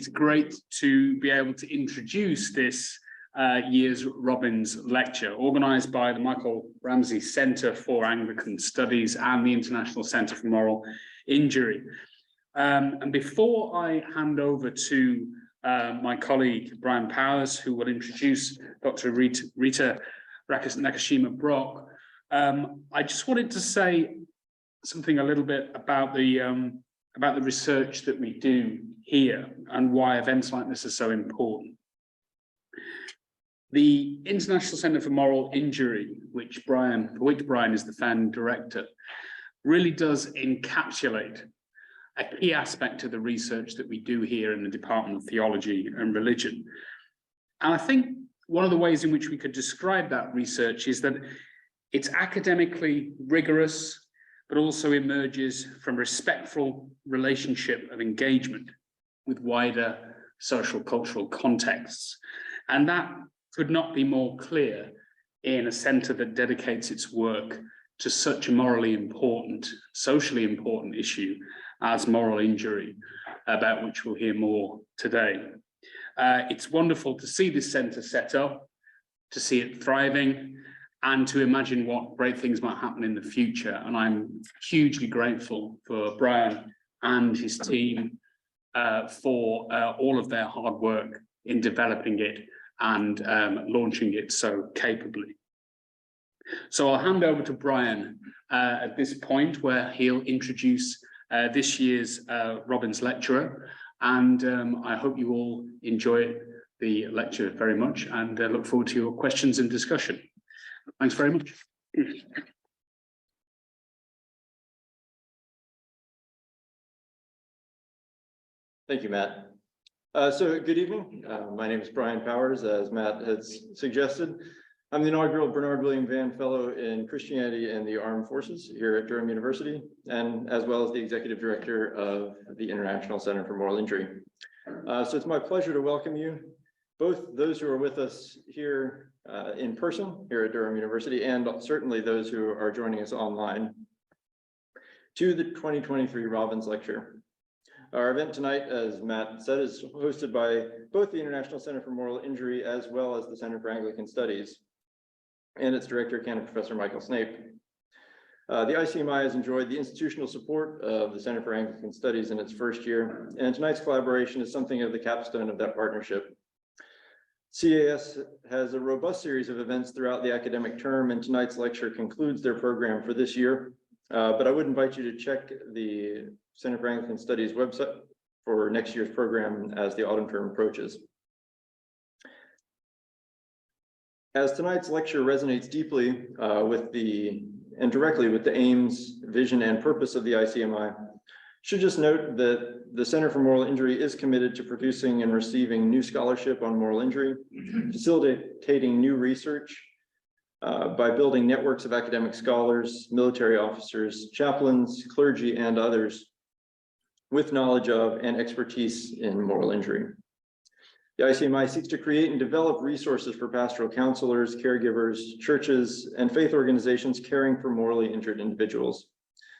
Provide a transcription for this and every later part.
it's great to be able to introduce this year's Robbins Lecture, organised by the Michael Ramsey Centre for Anglican Studies and the International Centre for Moral Injury. And before I hand over to my colleague Brian Powers, who will introduce Dr. Rita Nakashima Brock, I just wanted to say something a little bit about the research that we do here and why events like this are so important. The International Centre for Moral Injury, for which Brian is the Vann director, really does encapsulate a key aspect of the research that we do here in the Department of Theology and Religion. And I think one of the ways in which we could describe that research is that it's academically rigorous, but also emerges from respectful relationship of engagement with wider social cultural contexts. And that could not be more clear in a centre that dedicates its work to such a morally important, socially important issue as moral injury, about which we'll hear more today. It's wonderful to see this centre set up, to see it thriving, and to imagine what great things might happen in the future. And I'm hugely grateful for Brian and his team for all of their hard work in developing it and launching it so capably. So I'll hand over to Brian at this point, where he'll introduce this year's Robbins Lecturer. And I hope you all enjoy the lecture very much, and look forward to your questions and discussion. Thanks very much. Thank you, Matt. So good evening. My name is Brian Powers, as Matt has suggested. I'm the inaugural Bernard William Vann Fellow in Christianity and the Armed Forces here at Durham University, and as well as the Executive Director of the International Center for Moral Injury. So it's my pleasure to welcome you, both those who are with us here in person here at Durham University, and certainly those who are joining us online, to the 2023 Robbins Lecture. Our event tonight, as Matt said, is hosted by both the International Center for Moral Injury as well as the Center for Anglican Studies, and its director, Canon Professor Michael Snape. The ICMI has enjoyed the institutional support of the Center for Anglican Studies in its first year, and tonight's collaboration is something of the capstone of that partnership. CAS has a robust series of events throughout the academic term, and tonight's lecture concludes their program for this year. But I would invite you to check the Center for Anglican Studies website for next year's program as the autumn term approaches. As tonight's lecture resonates deeply and directly with the aims, vision, and purpose of the ICMI, should just note that the Center for Moral Injury is committed to producing and receiving new scholarship on moral injury, facilitating new research by building networks of academic scholars, military officers, chaplains, clergy, and others with knowledge of and expertise in moral injury. The ICMI seeks to create and develop resources for pastoral counselors, caregivers, churches, and faith organizations caring for morally injured individuals.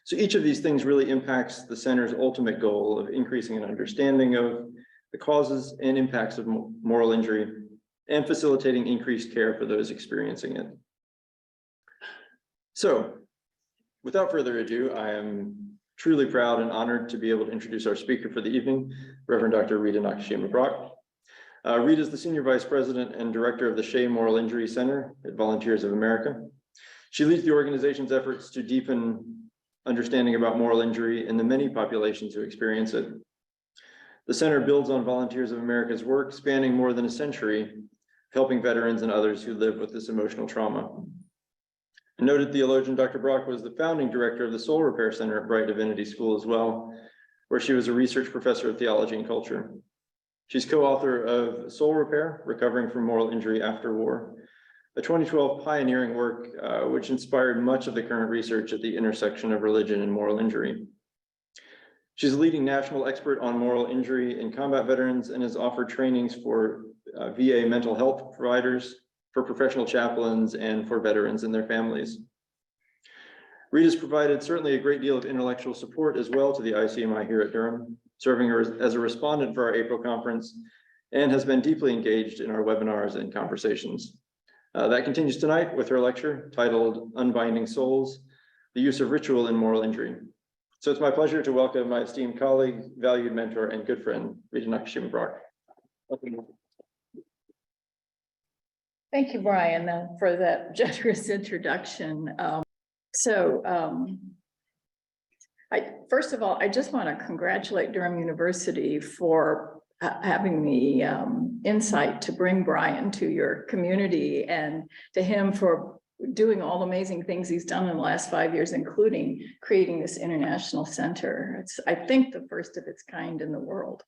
So each of these things really impacts the center's ultimate goal of increasing an understanding of the causes and impacts of moral injury and facilitating increased care for those experiencing it. So, without further ado, I am truly proud and honored to be able to introduce our speaker for the evening, Reverend Dr. Rita Nakashima Brock. Rita is the Senior Vice President and Director of the Shea Moral Injury Center at Volunteers of America. She leads the organization's efforts to deepen understanding about moral injury in the many populations who experience it. The center builds on Volunteers of America's work, spanning more than a century, helping veterans and others who live with this emotional trauma. A noted theologian, Dr. Brock was the founding director of the Soul Repair Center at Bright Divinity School as well, where she was a research professor of theology and culture. She's co-author of Soul Repair, Recovering from Moral Injury After War, a 2012 pioneering work which inspired much of the current research at the intersection of religion and moral injury. She's a leading national expert on moral injury in combat veterans and has offered trainings for VA mental health providers, for professional chaplains, and for veterans and their families. Rita's provided certainly a great deal of intellectual support as well to the ICMI here at Durham, serving as a respondent for our April conference, and has been deeply engaged in our webinars and conversations. That continues tonight with her lecture titled Unbinding Souls, the Use of Ritual in Moral Injury. So it's my pleasure to welcome my esteemed colleague, valued mentor, and good friend, Rita Nakashima Brock. Welcome. Thank you, Brian, for that generous introduction. First of all, I just want to congratulate Durham University for having the insight to bring Brian to your community, and to him for doing all the amazing things he's done in the last 5 years, including creating this international center. It's, I think, the first of its kind in the world.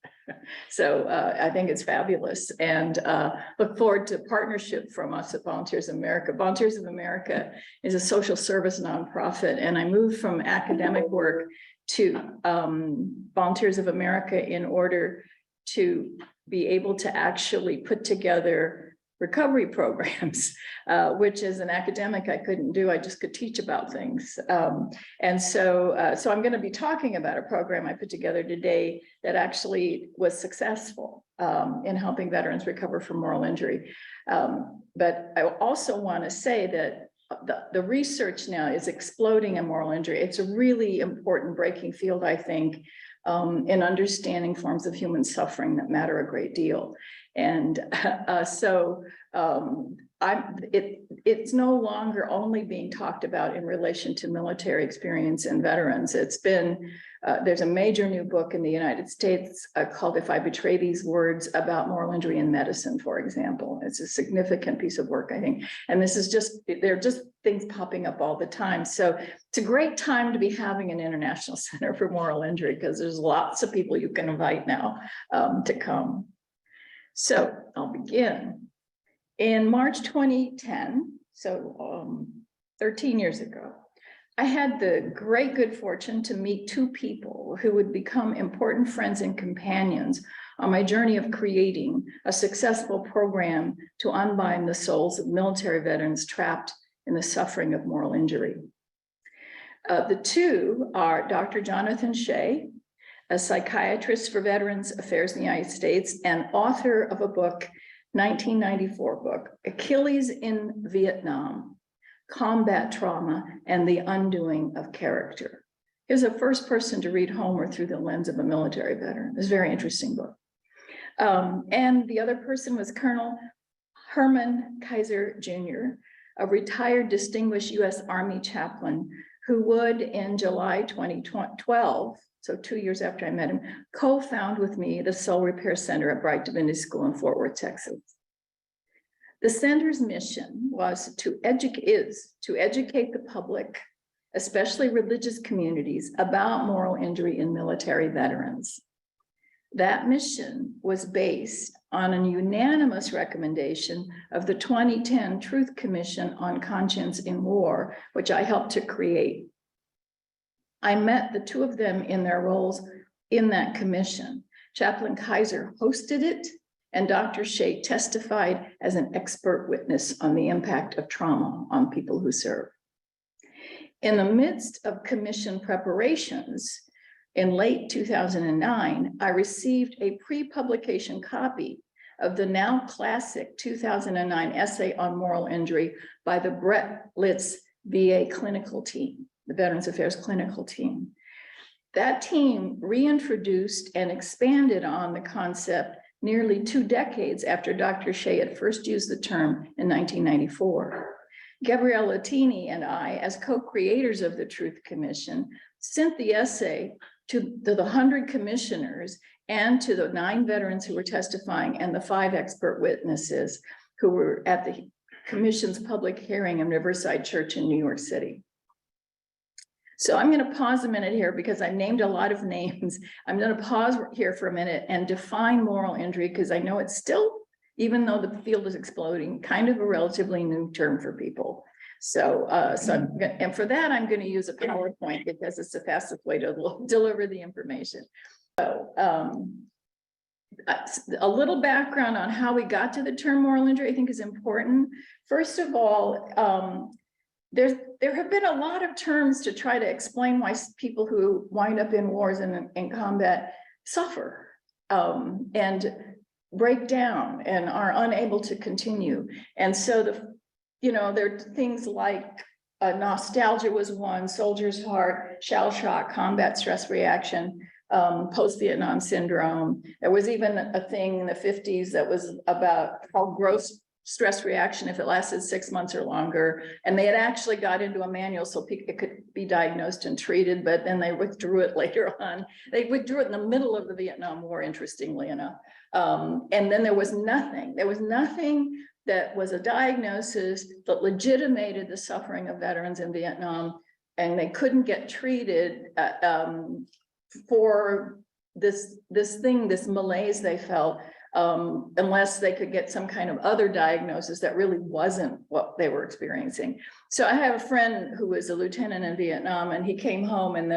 So I think it's fabulous, and look forward to partnership from us at Volunteers of America. Volunteers of America is a social service nonprofit, and I moved from academic work to Volunteers of America in order to be able to actually put together recovery programs, which as an academic I couldn't do. I just could teach about things. So I'm going to be talking about a program I put together today that actually was successful in helping veterans recover from moral injury. But I also want to say that the research now is exploding in moral injury. It's a really important breaking field, I think, in understanding forms of human suffering that matter a great deal. And it's no longer only being talked about in relation to military experience and veterans. It's been, there's a major new book in the United States called If I Betray These Words, about moral injury in medicine, for example. It's a significant piece of work, I think. And this is just, they're just things popping up all the time. So it's a great time to be having an international center for moral injury, because there's lots of people you can invite now to come. So I'll begin. In March 2010, so 13 years ago, I had the great good fortune to meet two people who would become important friends and companions on my journey of creating a successful program to unbind the souls of military veterans trapped in the suffering of moral injury. The two are Dr. Jonathan Shea, a psychiatrist for Veterans Affairs in the United States and author of a book, 1994 book, Achilles in Vietnam, Combat Trauma and the Undoing of Character. He was the first person to read Homer through the lens of a military veteran. It's a very interesting book. And the other person was Colonel Herman Kaiser Jr., a retired distinguished U.S. Army chaplain who would, in July 2012, so 2 years after I met him, co-found with me the Soul Repair Center at Bright Divinity School in Fort Worth, Texas. The center's mission was to educate the public, especially religious communities, about moral injury in military veterans. That mission was based on a unanimous recommendation of the 2010 Truth Commission on Conscience in War, which I helped to create. I met the two of them in their roles in that commission. Chaplain Kaiser hosted it, and Dr. Shea testified as an expert witness on the impact of trauma on people who serve. In the midst of commission preparations, in late 2009, I received a pre-publication copy of the now classic 2009 essay on moral injury by the Brett Litz VA clinical team, the Veterans Affairs clinical team. That team reintroduced and expanded on the concept nearly 2 decades after Dr. Shea had first used the term in 1994. Gabrielle Latini and I, as co-creators of the Truth Commission, sent the essay to the 100 commissioners and to the 9 veterans who were testifying and the 5 expert witnesses who were at the commission's public hearing in Riverside Church in New York City. So I'm going to pause a minute here because I named a lot of names. I'm going to pause here for a minute and define moral injury, because I know it's still, even though the field is exploding, kind of a relatively new term for people. And for that, I'm going to use a PowerPoint because it's the fastest way to deliver the information. So a little background on how we got to the term moral injury, I think, is important. First of all, there have been a lot of terms to try to explain why people who wind up in wars and in combat suffer and break down and are unable to continue. And so there are things like nostalgia was one, soldier's heart, shell shock, combat stress reaction, post-Vietnam syndrome. There was even a thing in the 50s that was about how gross stress reaction if it lasted 6 months or longer. And they had actually got into a manual so it could be diagnosed and treated, but then they withdrew it later on. They withdrew it in the middle of the Vietnam War, interestingly enough. And then there was nothing that was a diagnosis that legitimated the suffering of veterans in Vietnam, and they couldn't get treated for this malaise they felt, unless they could get some kind of other diagnosis that really wasn't what they were experiencing. So I have a friend who was a lieutenant in Vietnam, and he came home and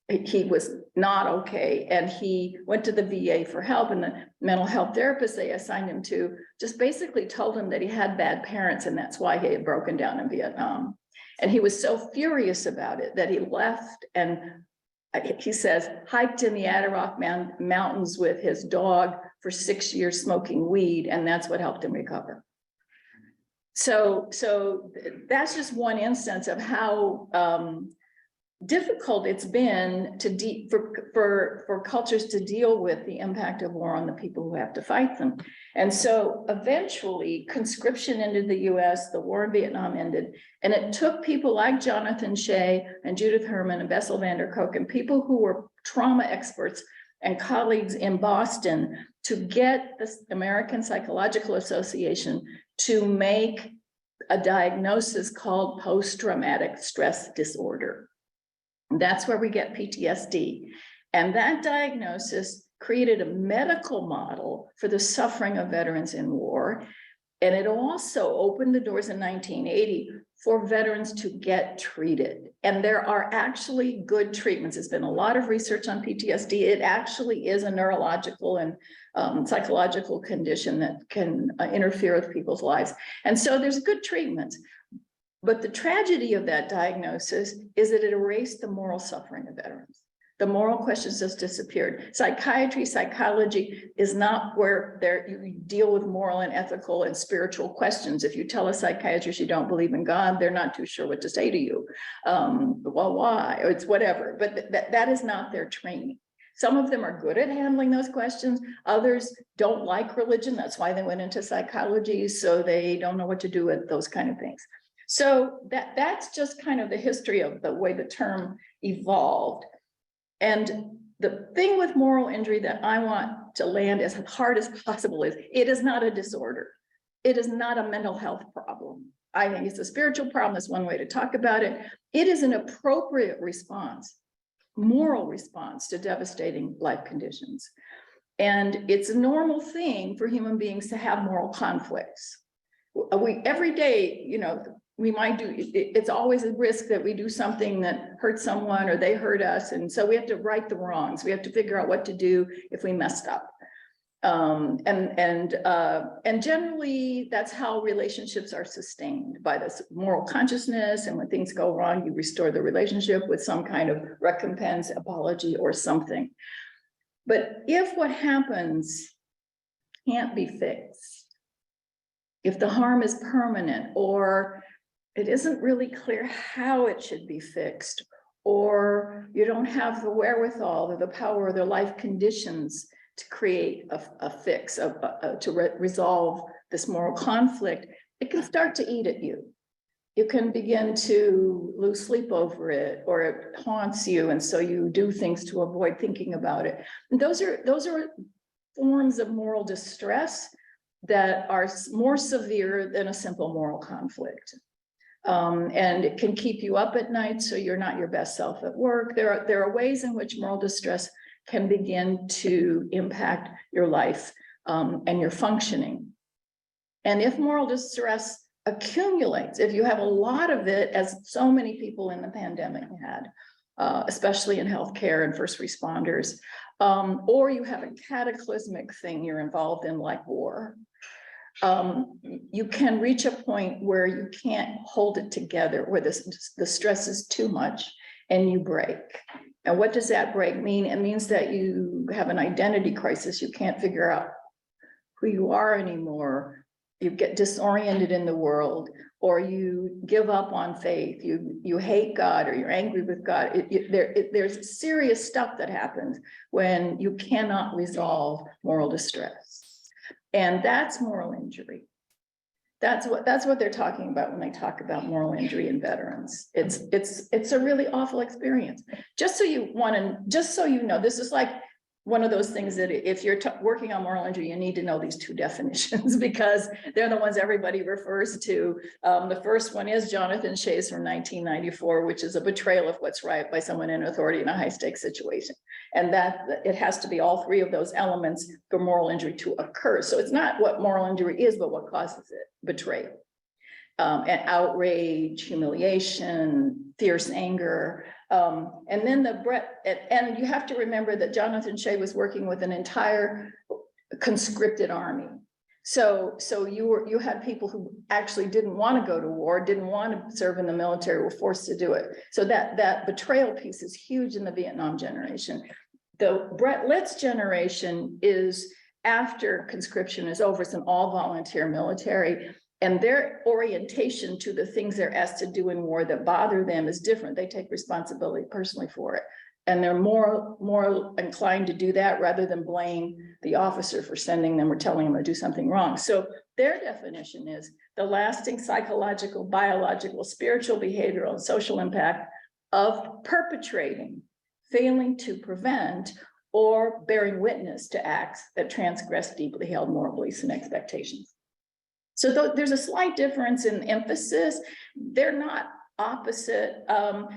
he was not okay. And he went to the VA for help, and the mental health therapist they assigned him to just basically told him that he had bad parents, and that's why he had broken down in Vietnam. And he was so furious about it that he left, and he says, hiked in the Adirondack Mountains with his dog for 6 years smoking weed, and that's what helped him recover. So that's just one instance of how difficult it's been for cultures to deal with the impact of war on the people who have to fight them. And so eventually conscription ended the US, the war in Vietnam ended, and it took people like Jonathan Shea and Judith Herman and Bessel van der Kolk and people who were trauma experts and colleagues in Boston to get the American Psychological Association to make a diagnosis called post-traumatic stress disorder. That's where we get PTSD. And that diagnosis created a medical model for the suffering of veterans in war. And it also opened the doors in 1980 for veterans to get treated. And there are actually good treatments. There's been a lot of research on PTSD. It actually is a neurological and psychological condition that can interfere with people's lives. And so there's good treatments. But the tragedy of that diagnosis is that it erased the moral suffering of veterans. The moral questions just disappeared. Psychiatry, psychology is not where you deal with moral and ethical and spiritual questions. If you tell a psychiatrist you don't believe in God, they're not too sure what to say to you. Well, why? Or it's whatever, but that is not their training. Some of them are good at handling those questions. Others don't like religion. That's why they went into psychology. So they don't know what to do with those kind of things. So that's just kind of the history of the way the term evolved. And the thing with moral injury that I want to land as hard as possible is it is not a disorder. It is not a mental health problem. I think it's a spiritual problem. That's one way to talk about it. It is an appropriate response, moral response to devastating life conditions. And it's a normal thing for human beings to have moral conflicts. Every day, we might do, it's always a risk that we do something that hurts someone or they hurt us. And so we have to right the wrongs. We have to figure out what to do if we messed up. And generally that's how relationships are sustained, by this moral consciousness. And when things go wrong, you restore the relationship with some kind of recompense, apology, or something. But if what happens can't be fixed, if the harm is permanent, or it isn't really clear how it should be fixed, or you don't have the wherewithal or the power or the life conditions to create a fix, to resolve this moral conflict, it can start to eat at you. You can begin to lose sleep over it, or it haunts you, and so you do things to avoid thinking about it. And those are forms of moral distress that are more severe than a simple moral conflict. And it can keep you up at night, so you're not your best self at work. There are ways in which moral distress can begin to impact your life and your functioning. And if moral distress accumulates, if you have a lot of it, as so many people in the pandemic had, especially in healthcare and first responders, or you have a cataclysmic thing you're involved in, like war, you can reach a point where you can't hold it together, where the stress is too much, and you break. And what does that break mean? It means that you have an identity crisis. You can't figure out who you are anymore. You get disoriented in the world, or you give up on faith. You hate God, or you're angry with God. There's serious stuff that happens when you cannot resolve moral distress. And that's moral injury. That's what they're talking about when they talk about moral injury in veterans. It's a really awful experience. Just so you know, this is like one of those things that if you're working on moral injury, you need to know these two definitions because they're the ones everybody refers to. The first one is Jonathan Shea's from 1994, which is a betrayal of what's right by someone in authority in a high stakes situation. And that it has to be all three of those elements for moral injury to occur. So it's not what moral injury is, but what causes it: betrayal, and outrage, humiliation, fierce anger. And then and you have to remember that Jonathan Shea was working with an entire conscripted army. So you had people who actually didn't want to go to war, didn't want to serve in the military, were forced to do it. So that betrayal piece is huge in the Vietnam generation. The Brett Litz generation is after conscription is over. It's an all volunteer military. And their orientation to the things they're asked to do in war that bother them is different. They take responsibility personally for it. And they're more inclined to do that rather than blame the officer for sending them or telling them to do something wrong. So their definition is the lasting psychological, biological, spiritual, behavioral, and social impact of perpetrating, failing to prevent, or bearing witness to acts that transgress deeply held moral beliefs and expectations. So there's a slight difference in emphasis. They're not opposite.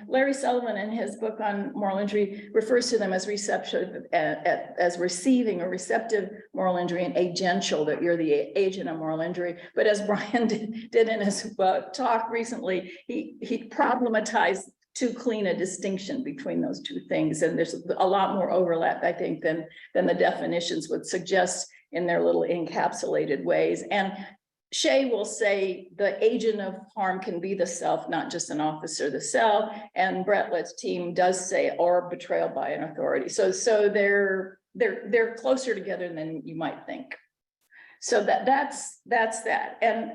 Larry Sullivan in his book on moral injury refers to them as as receiving or receptive moral injury and agential, that you're the agent of moral injury. But as Brian did in his talk recently, he problematized too clean a distinction between those two things. And there's a lot more overlap, I think, than the definitions would suggest in their little encapsulated ways. And Shea will say the agent of harm can be the self, not just an officer, the self. And Brett Litz's team does say, or betrayal by an authority. So they're closer together than you might think. So that's that. And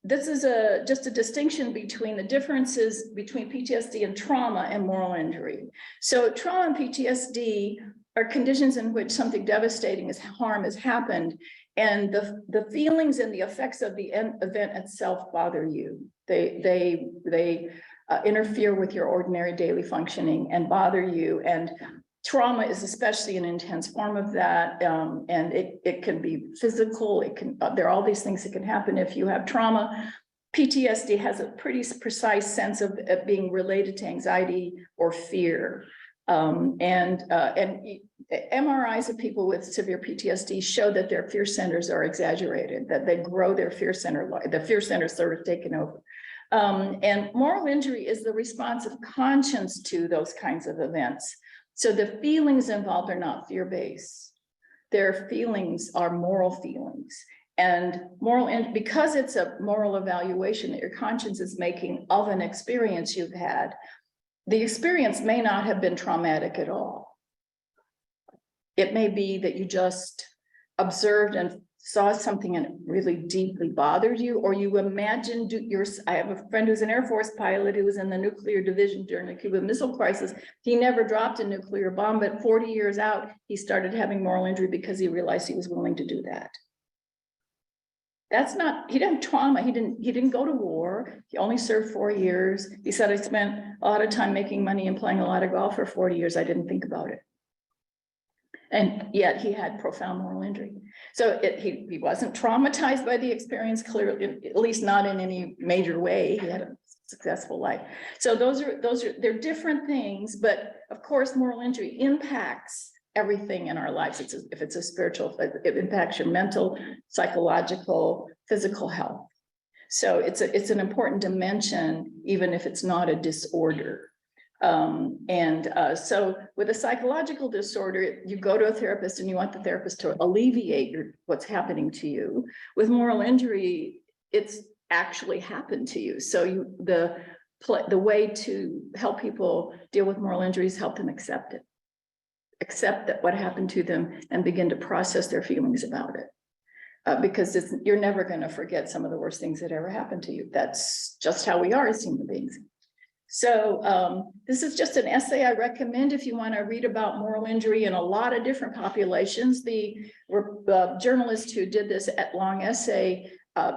this is just a distinction between the differences between PTSD and trauma and moral injury. So trauma and PTSD are conditions in which something devastating harm has happened, and the feelings and the effects of the event itself bother you. They interfere with your ordinary daily functioning and bother you. And trauma is especially an intense form of that. And it can be physical. There are all these things that can happen if you have trauma. PTSD has a pretty precise sense of it being related to anxiety or fear. And MRIs of people with severe PTSD show that their fear centers are exaggerated, that they grow their fear center, the fear center is sort of taken over. And moral injury is the response of conscience to those kinds of events. So the feelings involved are not fear-based. Their feelings are moral feelings. And because it's a moral evaluation that your conscience is making of an experience you've had, the experience may not have been traumatic at all. It may be that you just observed and saw something and it really deeply bothered you, or you imagined I have a friend who's an Air Force pilot who was in the nuclear division during the Cuban Missile Crisis. He never dropped a nuclear bomb, but 40 years out, he started having moral injury because he realized he was willing to do that. He didn't trauma. He didn't go to war. He only served 4 years. He said, I spent a lot of time making money and playing a lot of golf for 40 years. I didn't think about it. And yet he had profound moral injury. So he wasn't traumatized by the experience, clearly, at least not in any major way. He had a successful life. So they're different things, but of course, moral injury impacts everything in our lives. If it's a spiritual, it impacts your mental, psychological, physical health. So it's an important dimension, even if it's not a disorder. So with a psychological disorder, you go to a therapist and you want the therapist to alleviate what's happening to you. With moral injury, it's actually happened to you. So the the way to help people deal with moral injuries, help them accept it. Accept that what happened to them and begin to process their feelings about it. Because you're never going to forget some of the worst things that ever happened to you. That's just how we are as human beings. So this is just an essay I recommend if you want to read about moral injury in a lot of different populations. The journalist who did this long essay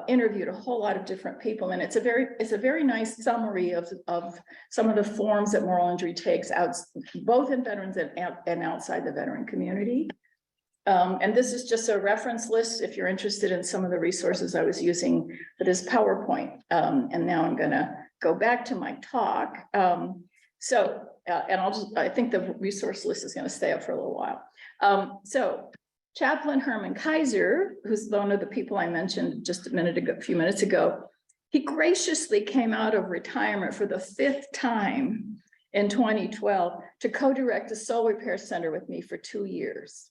interviewed a whole lot of different people, and it's a very nice summary of some of the forms that moral injury takes out, both in veterans and outside the veteran community. And this is just a reference list if you're interested in some of the resources I was using for this PowerPoint. And now I'm going to go back to my talk. And I think the resource list is going to stay up for a little while. So Chaplain Herman Kaiser, who's one of the people I mentioned just a few minutes ago, he graciously came out of retirement for the 5th time in 2012 to co-direct a soul repair center with me for 2 years.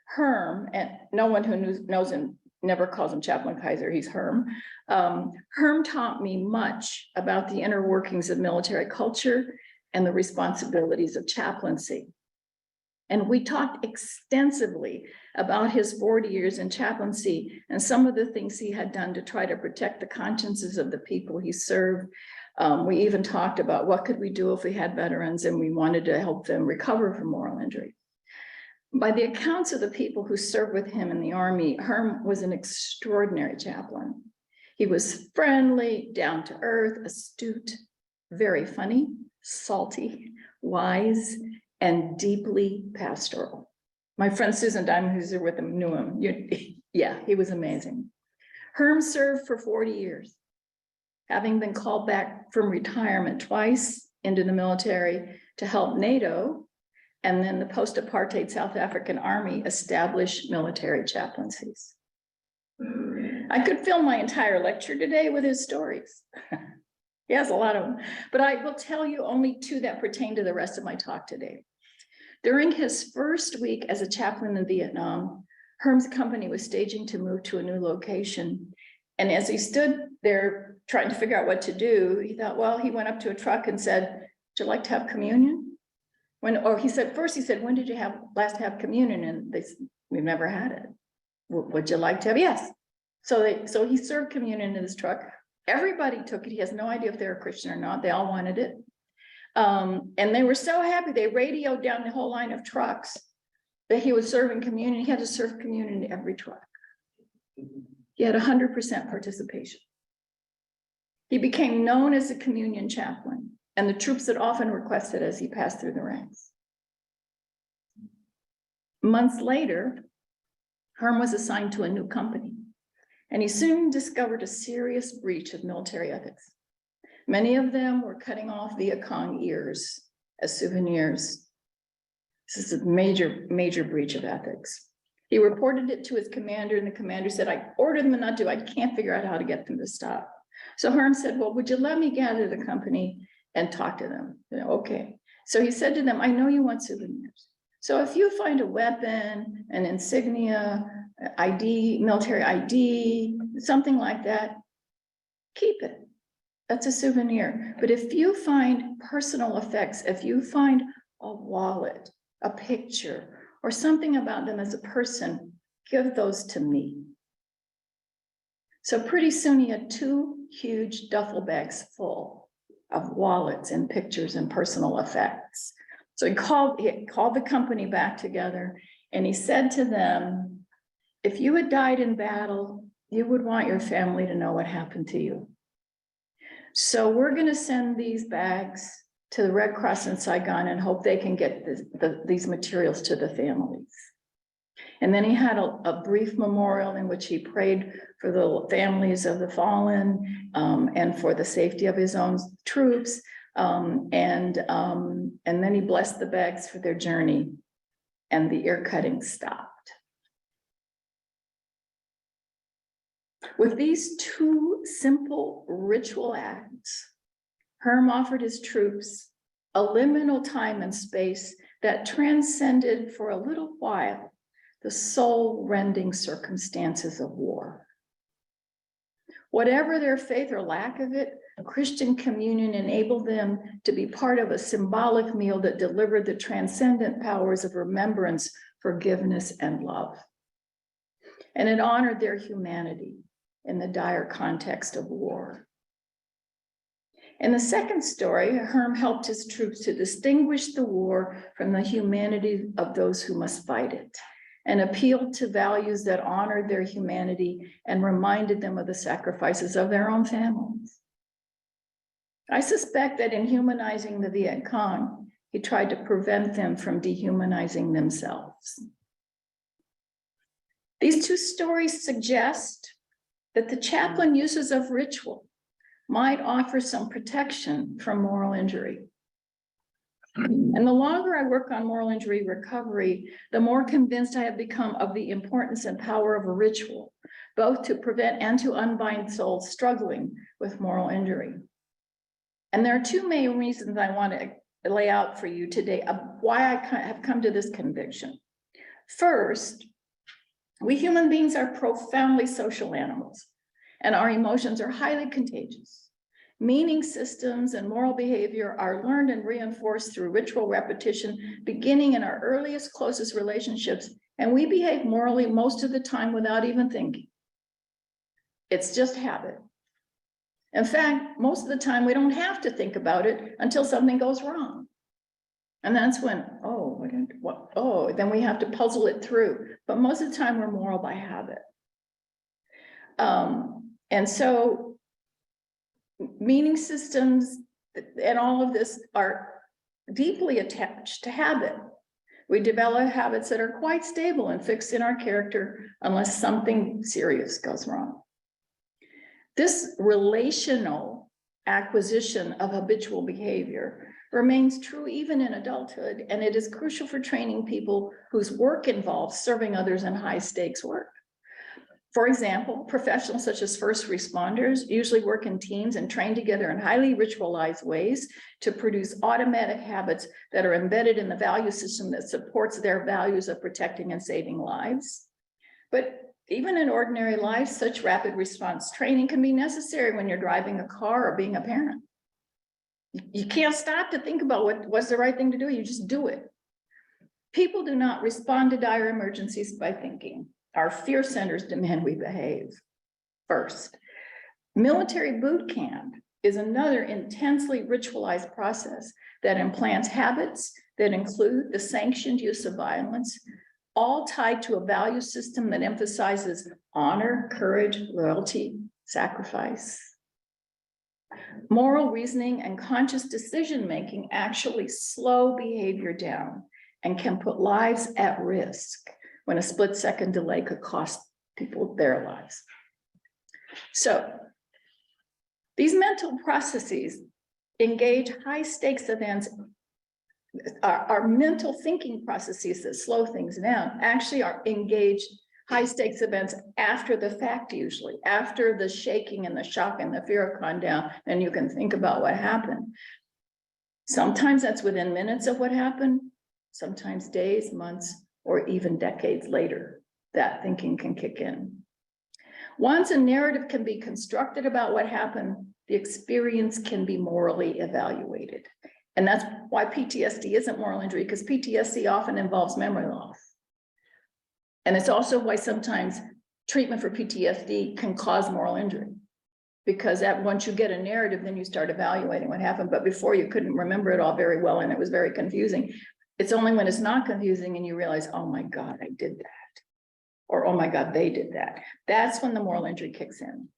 Herm, and no one who knows him never calls him Chaplain Kaiser, he's Herm. Herm taught me much about the inner workings of military culture and the responsibilities of chaplaincy. And we talked extensively about his 40 years in chaplaincy and some of the things he had done to try to protect the consciences of the people he served. We even talked about what could we do if we had veterans and we wanted to help them recover from moral injury. By the accounts of the people who served with him in the Army, Herm was an extraordinary chaplain. He was friendly, down to earth, astute, very funny, salty, wise, and deeply pastoral. My friend Susan Diamond, who's with him, knew him. Yeah, he was amazing. Herm served for 40 years, having been called back from retirement twice into the military to help NATO and then the post-apartheid South African Army establish military chaplaincies. I could fill my entire lecture today with his stories. He has a lot of them, but I will tell you only 2 that pertain to the rest of my talk today. During his first week as a chaplain in Vietnam, Herm's company was staging to move to a new location. And as he stood there trying to figure out what to do, he thought, well, he went up to a truck and said, "Would you like to have communion?" He said, "When did you last have communion?" And they said, "We've never had it. Would you like to have?" "Yes." So he served communion in his truck. Everybody took it. He has no idea if they're a Christian or not. They all wanted it. And they were so happy. They radioed down the whole line of trucks that he was serving communion. He had to serve communion to every truck. He had 100% participation. He became known as a communion chaplain, and the troops had often requested as he passed through the ranks. Months later, Herm was assigned to a new company, and he soon discovered a serious breach of military ethics. Many of them were cutting off Viet Cong ears as souvenirs. This is a major, major breach of ethics. He reported it to his commander, and the commander said, "I ordered them to not do. I can't figure out how to get them to stop." So Herm said, "Well, would you let me gather the company and talk to them?" Okay. So he said to them, "I know you want souvenirs. So if you find a weapon, an insignia, ID, military ID, something like that, keep it. That's a souvenir. But if you find personal effects, if you find a wallet, a picture, or something about them as a person, give those to me." So pretty soon he had 2 huge duffel bags full of wallets and pictures and personal effects. So he called the company back together, and he said to them, "If you had died in battle, you would want your family to know what happened to you. So we're going to send these bags to the Red Cross in Saigon and hope they can get these materials to the families." And then he had a brief memorial in which he prayed for the families of the fallen and for the safety of his own troops. And then he blessed the bags for their journey, and the ear cutting stopped. With these 2 simple ritual acts, Herm offered his troops a liminal time and space that transcended for a little while the soul-rending circumstances of war. Whatever their faith or lack of it, Christian communion enabled them to be part of a symbolic meal that delivered the transcendent powers of remembrance, forgiveness, and love. And it honored their humanity in the dire context of war. In the second story, Herm helped his troops to distinguish the war from the humanity of those who must fight it, and appealed to values that honored their humanity and reminded them of the sacrifices of their own families. I suspect that in humanizing the Viet Cong, he tried to prevent them from dehumanizing themselves. These two stories suggest that the chaplain uses of ritual might offer some protection from moral injury. And the longer I work on moral injury recovery, the more convinced I have become of the importance and power of a ritual, both to prevent and to unbind souls struggling with moral injury. And there are two main reasons I want to lay out for you today of why I have come to this conviction. First, we human beings are profoundly social animals, and our emotions are highly contagious. Meaning systems and moral behavior are learned and reinforced through ritual repetition, beginning in our earliest, closest relationships, and we behave morally most of the time without even thinking. It's just habit. In fact, most of the time we don't have to think about it until something goes wrong. And that's when, then we have to puzzle it through. But most of the time we're moral by habit. And so meaning systems and all of this are deeply attached to habit. We develop habits that are quite stable and fixed in our character unless something serious goes wrong. This relational acquisition of habitual behavior remains true even in adulthood, and it is crucial for training people whose work involves serving others in high stakes work. For example, professionals such as first responders usually work in teams and train together in highly ritualized ways to produce automatic habits that are embedded in the value system that supports their values of protecting and saving lives. But even in ordinary life, such rapid response training can be necessary when you're driving a car or being a parent. You can't stop to think about what's the right thing to do. You just do it. People do not respond to dire emergencies by thinking. Our fear centers demand we behave first. Military boot camp is another intensely ritualized process that implants habits that include the sanctioned use of violence, all tied to a value system that emphasizes honor, courage, loyalty, sacrifice. Moral reasoning and conscious decision-making actually slow behavior down and can put lives at risk when a split-second delay could cost people their lives. So these mental processes engage high-stakes events. Our mental thinking processes that slow things down actually are engaged high-stakes events after the fact, usually after the shaking and the shock and the fear have gone down, and you can think about what happened. Sometimes that's within minutes of what happened, sometimes days, months, or even decades later, that thinking can kick in. Once a narrative can be constructed about what happened, the experience can be morally evaluated. And that's why PTSD isn't moral injury, because PTSD often involves memory loss. And it's also why sometimes treatment for PTSD can cause moral injury, because once you get a narrative, then you start evaluating what happened. But before, you couldn't remember it all very well, and it was very confusing. It's only when it's not confusing and you realize, oh my God, I did that. Or, oh my God, they did that. That's when the moral injury kicks in.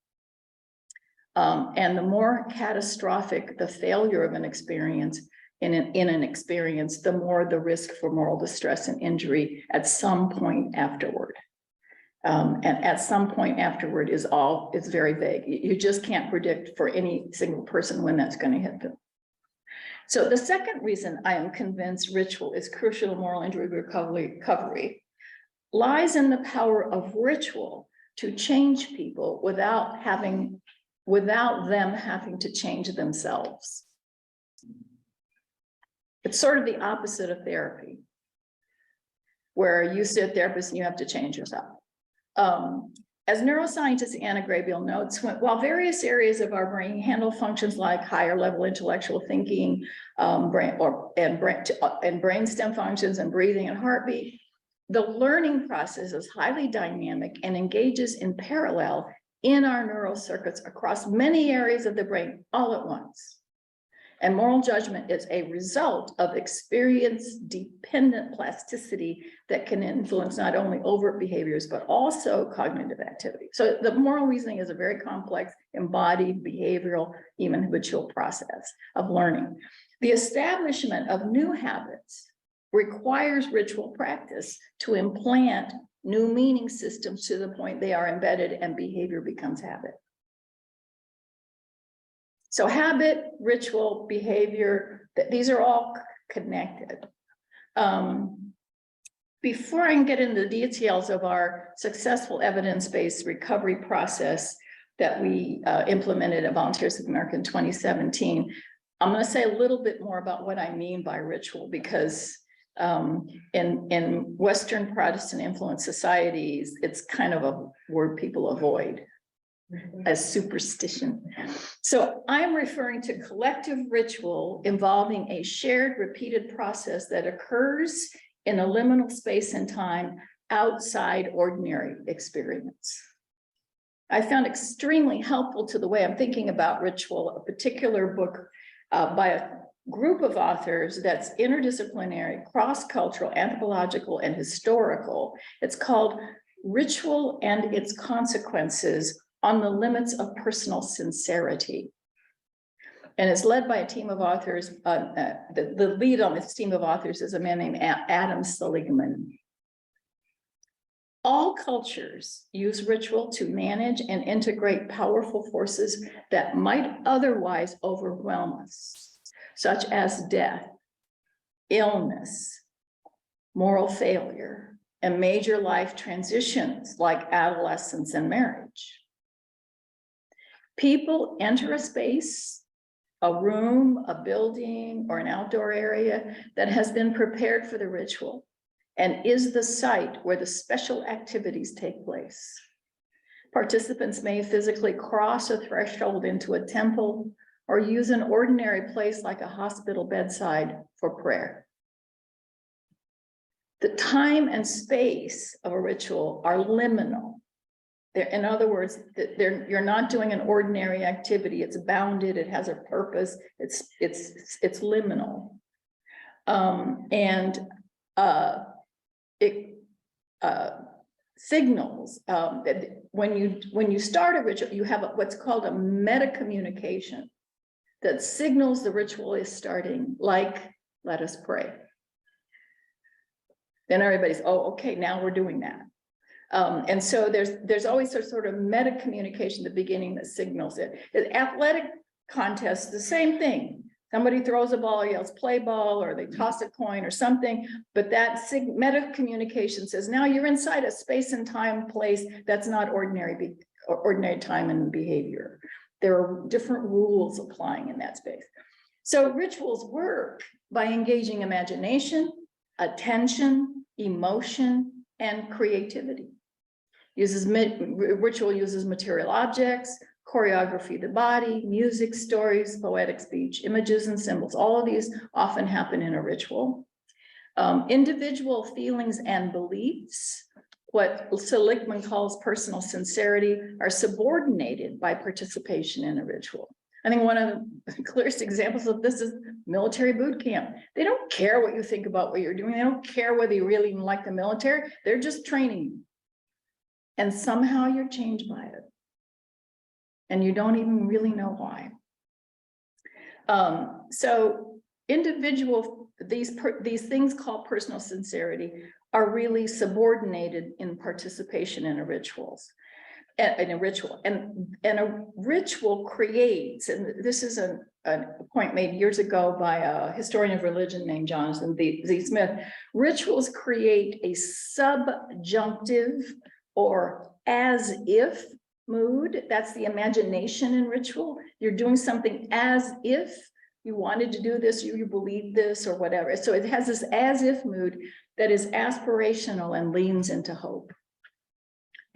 And the more catastrophic the failure of an experience in an experience, the more the risk for moral distress and injury at some point afterward. And at some point afterward is very vague. You just can't predict for any single person when that's going to hit them. So the second reason I am convinced ritual is crucial to moral injury recovery lies in the power of ritual to change people without them having to change themselves. It's sort of the opposite of therapy, where you see a therapist and you have to change yourself. As neuroscientist Anna Graybill notes, while various areas of our brain handle functions like higher level intellectual thinking, brainstem functions and breathing and heartbeat, the learning process is highly dynamic and engages in parallel in our neural circuits across many areas of the brain all at once. And moral judgment is a result of experience-dependent plasticity that can influence not only overt behaviors, but also cognitive activity. So the moral reasoning is a very complex, embodied, behavioral, even habitual process of learning. The establishment of new habits requires ritual practice to implant new meaning systems to the point they are embedded and behavior becomes habit. So habit, ritual, behavior, these are all connected. Before I can get into the details of our successful evidence-based recovery process that we implemented at Volunteers of America in 2017, I'm going to say a little bit more about what I mean by ritual, because in Western Protestant influenced societies, it's kind of a word people avoid as superstition. So I'm referring to collective ritual involving a shared repeated process that occurs in a liminal space and time outside ordinary experience. I found extremely helpful to the way I'm thinking about ritual, a particular book by a group of authors that's interdisciplinary, cross-cultural, anthropological, and historical. It's called Ritual and Its Consequences on the Limits of Personal Sincerity. And it's led by a team of authors. The lead on this team of authors is a man named Adam Seligman. All cultures use ritual to manage and integrate powerful forces that might otherwise overwhelm us, such as death, illness, moral failure, and major life transitions like adolescence and marriage. People enter a space, a room, a building, or an outdoor area that has been prepared for the ritual and is the site where the special activities take place. Participants may physically cross a threshold into a temple or use an ordinary place like a hospital bedside for prayer. The time and space of a ritual are liminal. In other words, you're not doing an ordinary activity. It's bounded. It has a purpose. It's liminal, it signals that when you start a ritual, you have what's called a meta communication that signals the ritual is starting. Like, let us pray. Then everybody's, oh, okay, now we're doing that. And so there's always a sort of meta communication at the beginning that signals it. The athletic contests, the same thing. Somebody throws a ball, yells play ball, or they toss a coin or something, but that meta communication says, now you're inside a space and time place that's not ordinary time and behavior. There are different rules applying in that space. So rituals work by engaging imagination, attention, emotion, and creativity. Ritual uses material objects, choreography of the body, music, stories, poetic speech, images, and symbols. All of these often happen in a ritual. Individual feelings and beliefs, what Seligman calls personal sincerity, are subordinated by participation in a ritual. I think one of the clearest examples of this is military boot camp. They don't care what you think about what you're doing. They don't care whether you really even like the military. They're just training you. And somehow you're changed by it. And you don't even really know why. So these things called personal sincerity are really subordinated in participation in a ritual. And a ritual creates, and this is a point made years ago by a historian of religion named Jonathan Z. Smith. Rituals create a subjunctive or as if mood. That's the imagination in ritual. You're doing something as if you wanted to do this, you believe this or whatever. So it has this as if mood that is aspirational and leans into hope.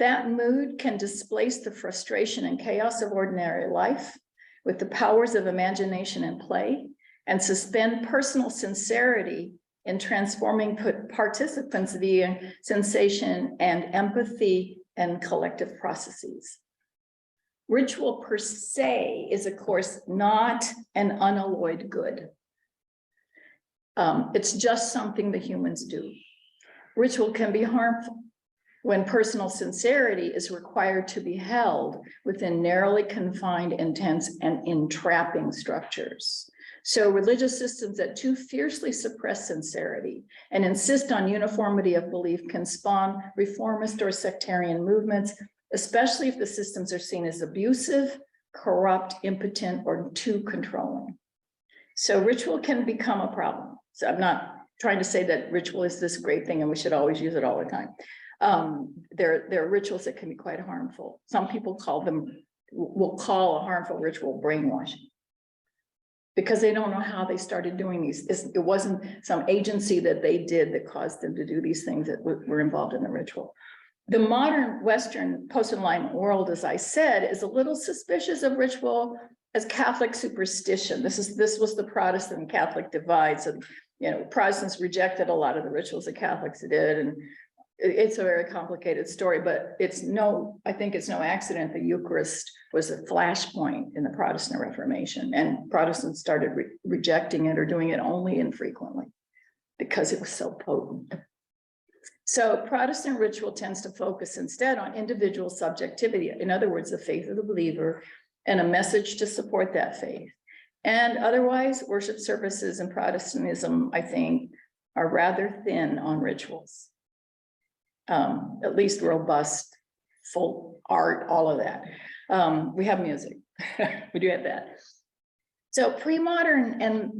That mood can displace the frustration and chaos of ordinary life with the powers of imagination and play, and suspend personal sincerity in transforming participants via sensation and empathy and collective processes. Ritual per se is, of course, not an unalloyed good. It's just something that humans do. Ritual can be harmful when personal sincerity is required to be held within narrowly confined, intense, and entrapping structures. So religious systems that too fiercely suppress sincerity and insist on uniformity of belief can spawn reformist or sectarian movements, especially if the systems are seen as abusive, corrupt, impotent, or too controlling. So ritual can become a problem. So I'm not trying to say that ritual is this great thing and we should always use it all the time. There are rituals that can be quite harmful. Some people will call a harmful ritual brainwashing, because they don't know how they started doing these. It wasn't some agency that they did that caused them to do these things that were involved in the ritual. The modern Western post-Enlightenment world, as I said, is a little suspicious of ritual as Catholic superstition. This was the Protestant and Catholic divide. So, Protestants rejected a lot of the rituals that Catholics did, and it's a very complicated story, but I think it's no accident the Eucharist was a flashpoint in the Protestant Reformation, and Protestants started rejecting it or doing it only infrequently because it was so potent. So Protestant ritual tends to focus instead on individual subjectivity. In other words, the faith of the believer and a message to support that faith. And otherwise, worship services in Protestantism, I think, are rather thin on rituals. At least robust, full art, all of that. We have music, we do have that. So pre-modern and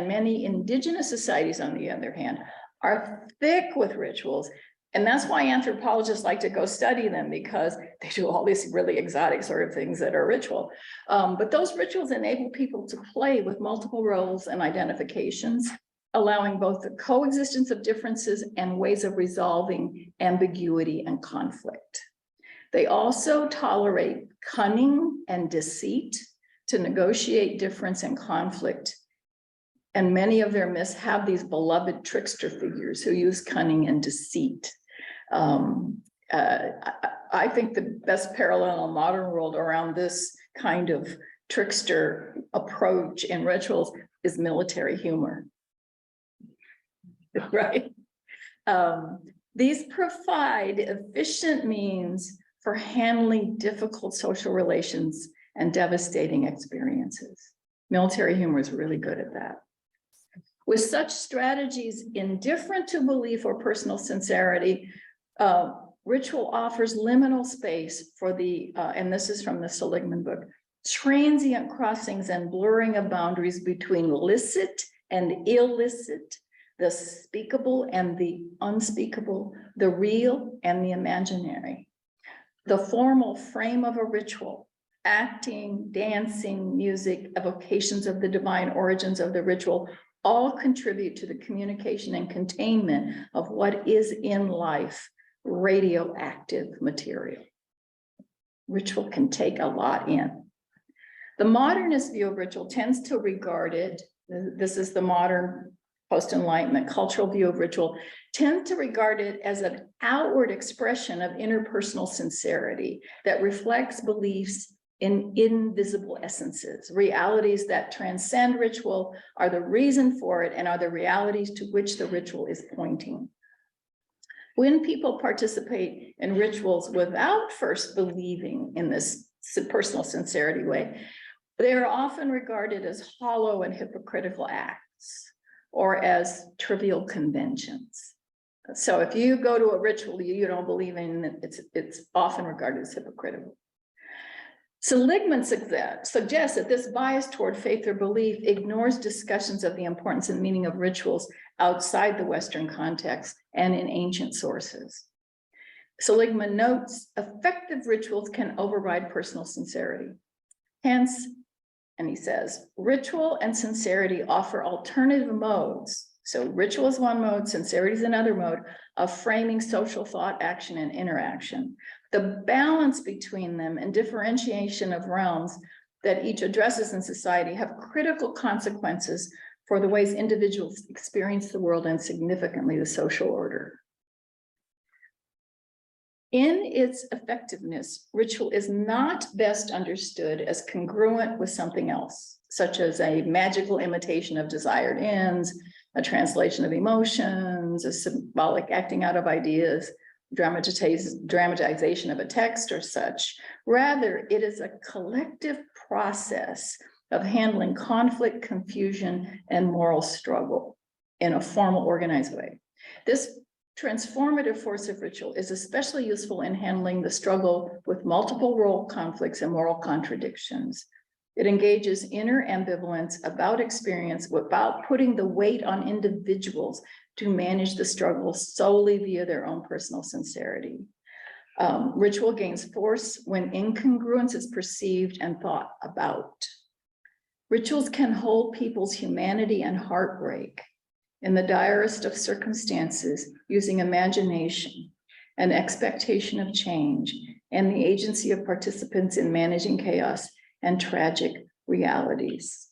many indigenous societies, on the other hand, are thick with rituals. And that's why anthropologists like to go study them, because they do all these really exotic sort of things that are ritual. But those rituals enable people to play with multiple roles and identifications, allowing both the coexistence of differences and ways of resolving ambiguity and conflict. They also tolerate cunning and deceit to negotiate difference and conflict. And many of their myths have these beloved trickster figures who use cunning and deceit. I think the best parallel in the modern world around this kind of trickster approach in rituals is military humor. Right? These provide efficient means for handling difficult social relations and devastating experiences. Military humor is really good at that. With such strategies indifferent to belief or personal sincerity, ritual offers liminal space for the, and this is from the Seligman book, transient crossings and blurring of boundaries between licit and illicit, the speakable and the unspeakable, the real and the imaginary. The formal frame of a ritual, acting, dancing, music, evocations of the divine origins of the ritual, all contribute to the communication and containment of what is in life radioactive material. Ritual can take a lot in. The modernist view of ritual tends to regard it, this is the modern post-Enlightenment cultural view of ritual, tend to regard it as an outward expression of interpersonal sincerity that reflects beliefs in invisible essences. Realities that transcend ritual are the reason for it and are the realities to which the ritual is pointing. When people participate in rituals without first believing in this personal sincerity way, they are often regarded as hollow and hypocritical acts or as trivial conventions. So if you go to a ritual you don't believe in, it's often regarded as hypocritical. Seligman suggests that this bias toward faith or belief ignores discussions of the importance and meaning of rituals outside the Western context and in ancient sources. Seligman notes effective rituals can override personal sincerity. Hence, and he says, ritual and sincerity offer alternative modes, So ritual is one mode, sincerity is another mode of framing social thought, action, and interaction. The balance between them and differentiation of realms that each addresses in society have critical consequences for the ways individuals experience the world and significantly the social order. In its effectiveness, ritual is not best understood as congruent with something else, such as a magical imitation of desired ends, a translation of emotions, a symbolic acting out of ideas, dramatization of a text or such. Rather, it is a collective process of handling conflict, confusion, and moral struggle in a formal, organized way. This transformative force of ritual is especially useful in handling the struggle with multiple role conflicts and moral contradictions. It engages inner ambivalence about experience without putting the weight on individuals to manage the struggle solely via their own personal sincerity. Ritual gains force when incongruence is perceived and thought about. Rituals can hold people's humanity and heartbreak in the direst of circumstances using imagination and expectation of change and the agency of participants in managing chaos and tragic realities.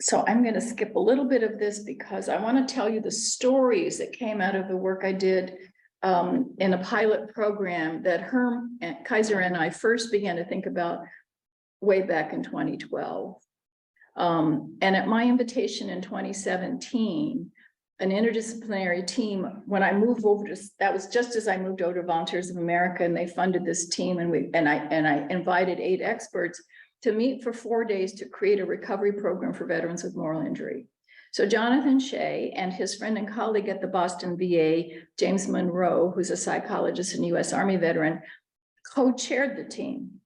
So I'm going to skip a little bit of this because I want to tell you the stories that came out of the work I did in a pilot program that Herm Kaiser and I first began to think about way back in 2012. And at my invitation in 2017, an interdisciplinary team, when I moved over to, that was just as I moved over to Volunteers of America, and they funded this team, and I invited 8 experts to meet for 4 days to create a recovery program for veterans with moral injury. So Jonathan Shea and his friend and colleague at the Boston VA, James Monroe, who's a psychologist and US Army veteran, co-chaired the team.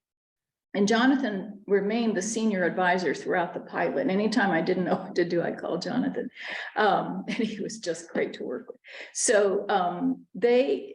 And Jonathan remained the senior advisor throughout the pilot. And anytime I didn't know what to do, I called Jonathan. And he was just great to work with. So the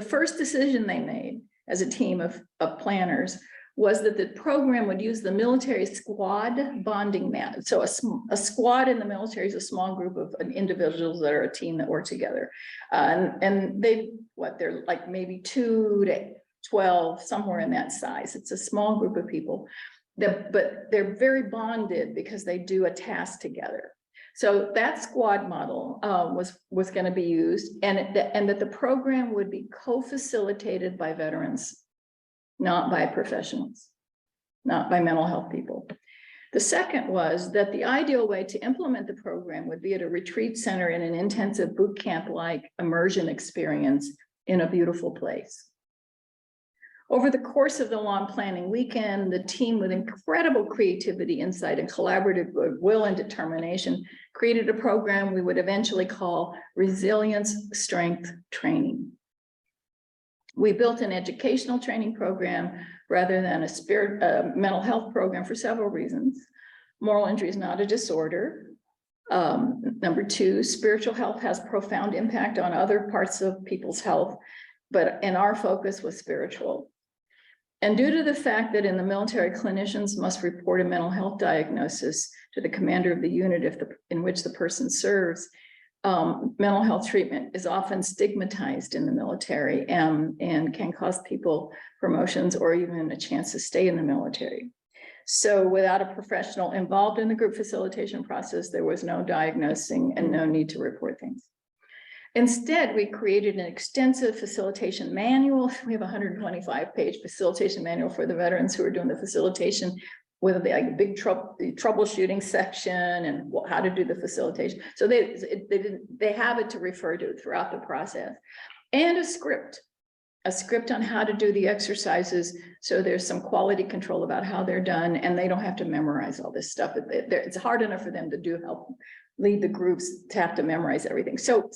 first decision they made as a team of planners was that the program would use the military squad bonding method. So a squad in the military is a small group of individuals that are a team that work together. And they're like maybe 2 to 12, somewhere in that size. It's a small group of people, but they're very bonded because they do a task together. So that squad model was going to be used, and that the program would be co-facilitated by veterans, not by professionals, not by mental health people. The second was that the ideal way to implement the program would be at a retreat center in an intensive boot camp-like immersion experience in a beautiful place. Over the course of the long planning weekend, the team, with incredible creativity, insight, and collaborative goodwill and determination, created a program we would eventually call Resilience Strength Training. We built an educational training program rather than a mental health program for several reasons. Moral injury is not a disorder. Number 2, spiritual health has profound impact on other parts of people's health, and our focus was spiritual. And due to the fact that in the military, clinicians must report a mental health diagnosis to the commander of the unit in which the person serves, mental health treatment is often stigmatized in the military and can cost people promotions or even a chance to stay in the military. So without a professional involved in the group facilitation process, there was no diagnosing and no need to report things. Instead, we created an extensive facilitation manual. We have a 125-page facilitation manual for the veterans who are doing the facilitation, with a big troubleshooting section and how to do the facilitation. So they have it to refer to throughout the process, and a script on how to do the exercises. So there's some quality control about how they're done, and they don't have to memorize all this stuff. It's hard enough for them to help lead the groups to have to memorize everything. So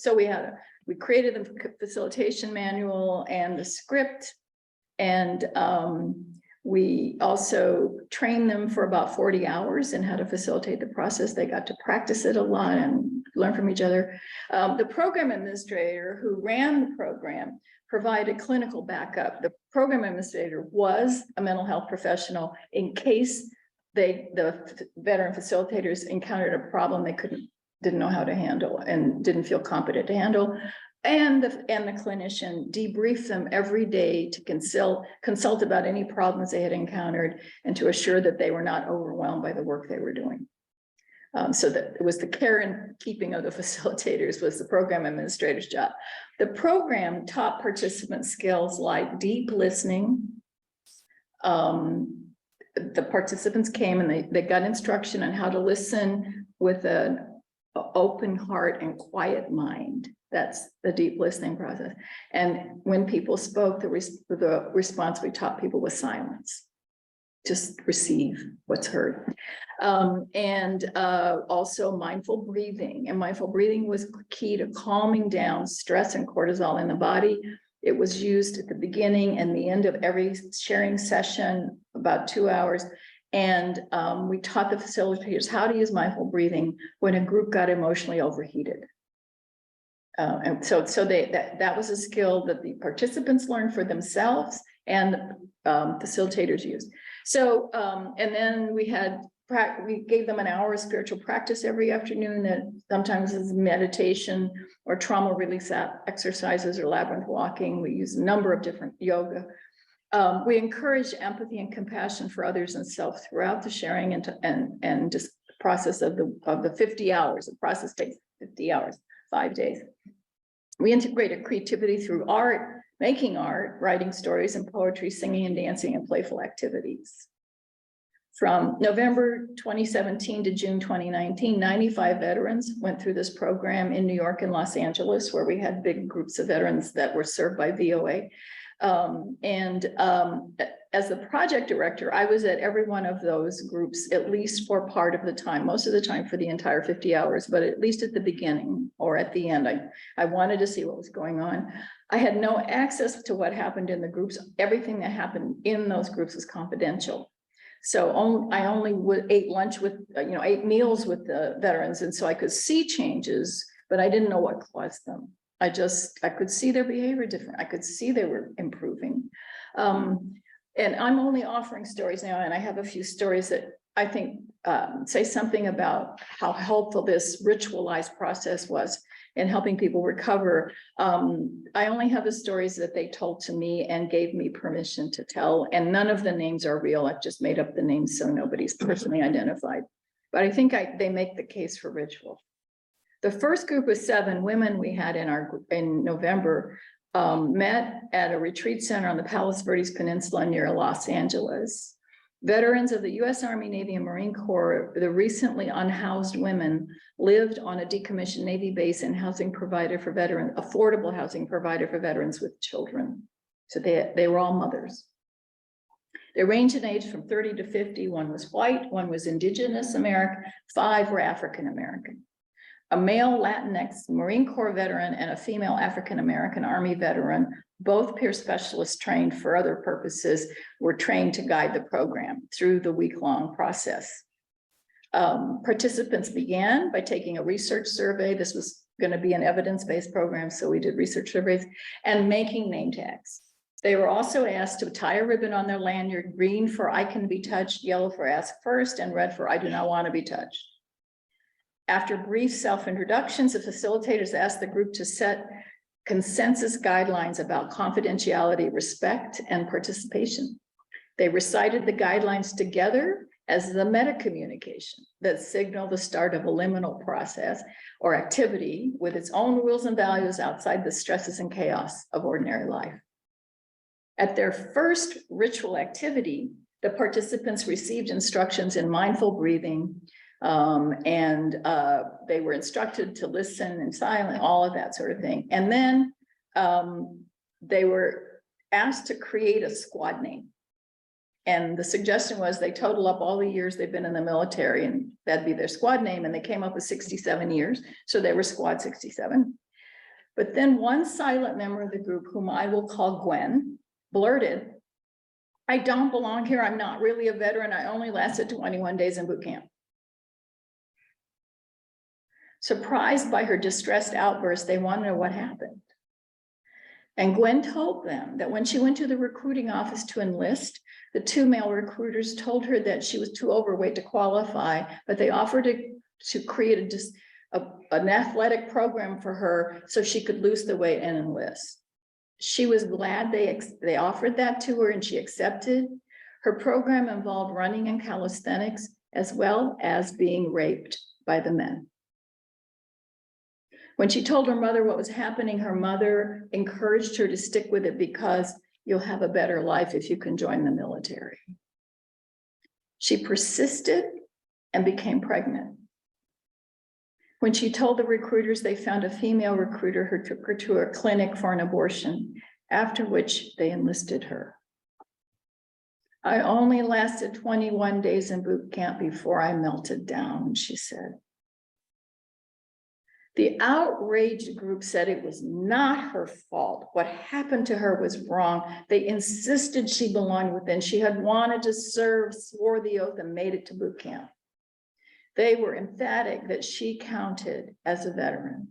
we created the facilitation manual and the script, and we also trained them for about 40 hours in how to facilitate the process. They got to practice it a lot and learn from each other. The program administrator who ran the program provided clinical backup. The program administrator was a mental health professional in case the veteran facilitators encountered a problem they couldn't didn't know how to handle and didn't feel competent to handle. And the clinician debriefed them every day to consult about any problems they had encountered and to assure that they were not overwhelmed by the work they were doing. So that it was the care and keeping of the facilitators was the program administrator's job. The program taught participant skills like deep listening. The participants came and they got instruction on how to listen with an open heart and quiet mind. That's the deep listening process. And when people spoke, the response we taught people was silence. Just receive what's heard. Also mindful breathing. And mindful breathing was key to calming down stress and cortisol in the body. It was used at the beginning and the end of every sharing session, about 2 hours. And we taught the facilitators how to use mindful breathing when a group got emotionally overheated. And so that was a skill that the participants learned for themselves and facilitators used. So, and then we gave them an hour of spiritual practice every afternoon that sometimes is meditation or trauma release exercises or labyrinth walking. We use a number of different yoga. We encourage empathy and compassion for others and self throughout the sharing and just the process of the 50 hours. The process takes 50 hours, 5 days. We integrated creativity through art, making art, writing stories and poetry, singing and dancing, and playful activities. From November 2017 to June 2019, 95 veterans went through this program in New York and Los Angeles, where we had big groups of veterans that were served by VOA. As the project director, I was at every one of those groups, at least for part of the time, most of the time for the entire 50 hours, but at least at the beginning or at the end, I wanted to see what was going on. I had no access to what happened in the groups. Everything that happened in those groups was confidential. So I only ate lunch with, ate meals with the veterans. And so I could see changes, but I didn't know what caused them. I could see their behavior different. I could see they were improving. And I'm only offering stories now, and I have a few stories that I think say something about how helpful this ritualized process was in helping people recover. I only have the stories that they told to me and gave me permission to tell, and none of the names are real. I've just made up the names so nobody's personally identified. But I think they make the case for ritual. The first group of 7 women we had in November met at a retreat center on the Palos Verdes Peninsula near Los Angeles. Veterans of the U.S. Army, Navy, and Marine Corps, the recently unhoused women lived on a decommissioned Navy base and housing provider for veterans, affordable housing provider for veterans with children. So they were all mothers. They ranged in age from 30 to 50. One was white, one was Indigenous American, 5 were African American. A male Latinx Marine Corps veteran and a female African American Army veteran, both peer specialists trained for other purposes, were trained to guide the program through the week-long process. Participants began by taking a research survey. This was going to be an evidence-based program, so we did research surveys, and making name tags. They were also asked to tie a ribbon on their lanyard, green for I can be touched, yellow for ask first, and red for I do not want to be touched. After brief self-introductions, the facilitators asked the group to set consensus guidelines about confidentiality, respect, and participation. They recited the guidelines together as the meta-communication that signaled the start of a liminal process or activity with its own rules and values outside the stresses and chaos of ordinary life. At their first ritual activity, the participants received instructions in mindful breathing, they were instructed to listen in silence, all of that sort of thing. And then they were asked to create a squad name. And the suggestion was they total up all the years they've been in the military and that'd be their squad name. And they came up with 67 years. So they were squad 67. But then one silent member of the group, whom I will call Gwen, blurted, "I don't belong here. I'm not really a veteran. I only lasted 21 days in boot camp." Surprised by her distressed outburst, they wanted to know what happened. And Gwen told them that when she went to the recruiting office to enlist, the 2 male recruiters told her that she was too overweight to qualify, but they offered to create an athletic program for her so she could lose the weight and enlist. She was glad they offered that to her and she accepted. Her program involved running and calisthenics as well as being raped by the men. When she told her mother what was happening, her mother encouraged her to stick with it because you'll have a better life if you can join the military. She persisted and became pregnant. When she told the recruiters, they found a female recruiter who took her to a clinic for an abortion, after which they enlisted her. I only lasted 21 days in boot camp before I melted down, she said. The outraged group said it was not her fault. What happened to her was wrong. They insisted she belonged within. She had wanted to serve, swore the oath, and made it to boot camp. They were emphatic that she counted as a veteran.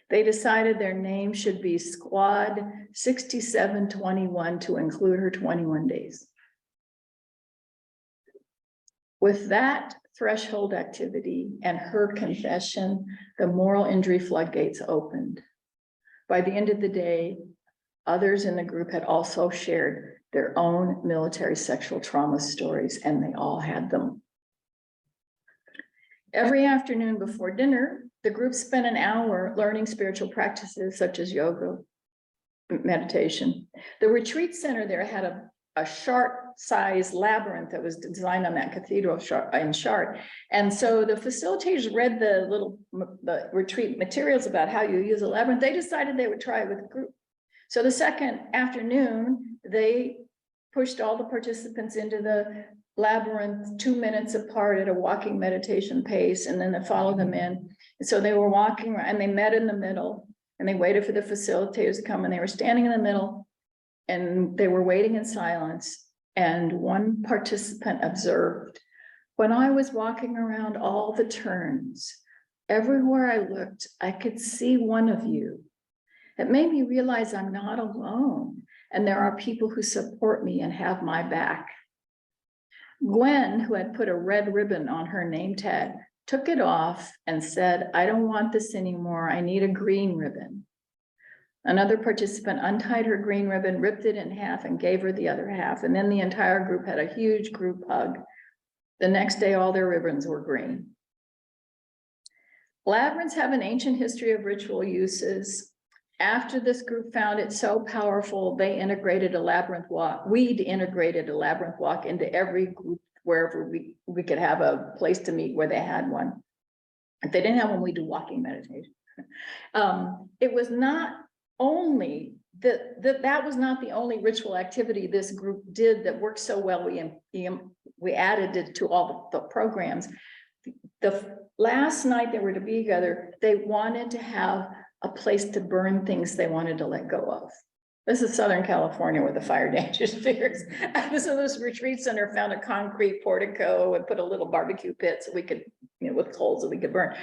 They decided their name should be Squad 6721 to include her 21 days. With that threshold activity and her confession, the moral injury floodgates opened. By the end of the day, others in the group had also shared their own military sexual trauma stories, and they all had them. Every afternoon before dinner, the group spent an hour learning spiritual practices such as yoga, meditation. The retreat center there had a Chartres-sized labyrinth that was designed on that cathedral in Chartres. And so the facilitators read the retreat materials about how you use a labyrinth. They decided they would try it with the group. So the second afternoon, they pushed all the participants into the labyrinth 2 minutes apart at a walking meditation pace, and then they followed them in. And so they were walking and they met in the middle and they waited for the facilitators to come, and they were standing in the middle and they were waiting in silence. And one participant observed, when I was walking around all the turns, everywhere I looked, I could see one of you. It made me realize I'm not alone, and there are people who support me and have my back. Gwen, who had put a red ribbon on her name tag, took it off and said, I don't want this anymore. I need a green ribbon. Another participant untied her green ribbon, ripped it in half, and gave her the other half. And then the entire group had a huge group hug. The next day, all their ribbons were green. Labyrinths have an ancient history of ritual uses. After this group found it so powerful, they integrated a labyrinth walk. We'd integrated a labyrinth walk into every group wherever we could have a place to meet where they had one. If they didn't have one, we do walking meditation. It was not only that was not the only ritual activity this group did that worked so well. We added it to all the programs. The last night they were to be together, they wanted to have a place to burn things they wanted to let go of. This is Southern California where the fire danger fears. So this retreat center found a concrete portico and put a little barbecue pit so we could, with coals that we could burn.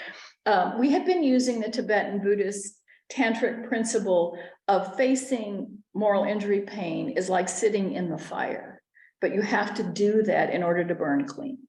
We had been using the Tibetan Buddhist tantric principle of facing moral injury pain is like sitting in the fire, but you have to do that in order to burn clean.